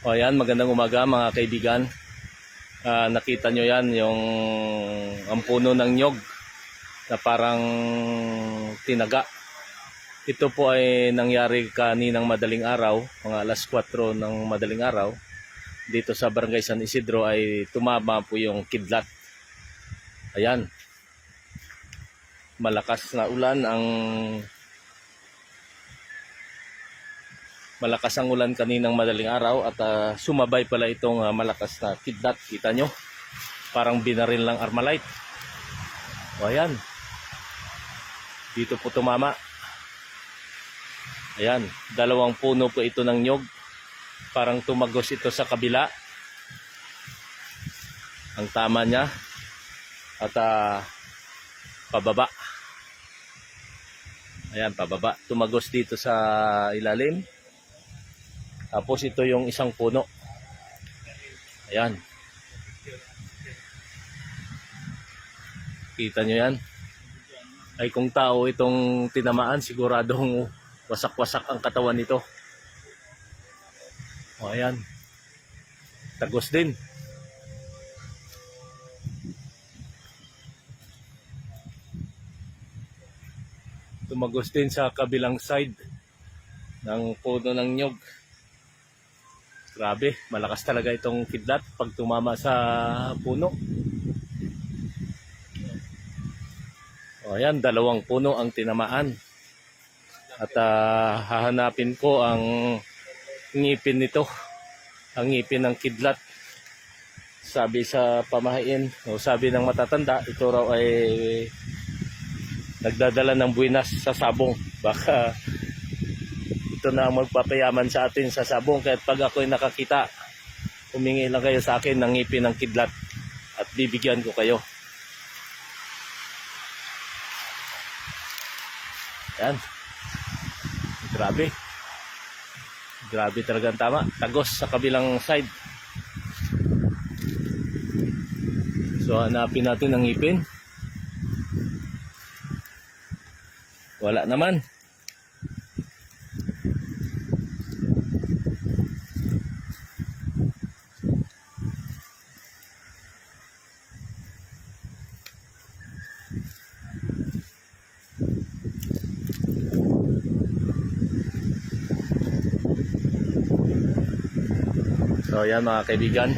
O yan, magandang umaga mga kaibigan. Nakita nyo yan, ang puno ng nyog na parang tinaga. Ito po ay nangyari kaninang madaling araw, mga alas 4 ng madaling araw. Dito sa Barangay San Isidro ay tumama po yung kidlat. Ayan. Malakas na ulan Malakas ang ulan kaninang madaling araw at sumabay pala itong malakas na kidlat. Kita nyo, parang binaril lang Armalite. O ayan, dito po tumama. Ayan, dalawang puno po ito ng nyog. Parang tumagos ito sa kabila. Ang tama niya at pababa. Ayan, pababa. Tumagos dito sa ilalim. Tapos ito yung isang puno. Ayan. Kita nyo yan. Ay kung tao itong tinamaan, siguradong wasak-wasak ang katawan nito. O ayan. Tagos din. Tumagos din sa kabilang side ng puno ng nyog. Grabe, malakas talaga itong kidlat pag tumama sa puno. O ayan, dalawang puno ang tinamaan. At hahanapin ko ang ngipin nito. Ang ngipin ng kidlat. Sabi sa pamahain, o sabi ng matatanda, ito raw ay nagdadala ng buwinas sa sabong. Baka ito na ang magpapayaman sa atin sa sabong. Kaya pag ako'y nakakita, humingi lang kayo sa akin ng ngipin ng kidlat at bibigyan ko kayo. Yan. Grabe. Grabe talagang tama. Tagos sa kabilang side. So hanapin natin ang ngipin. Wala naman. So yan mga kaibigan,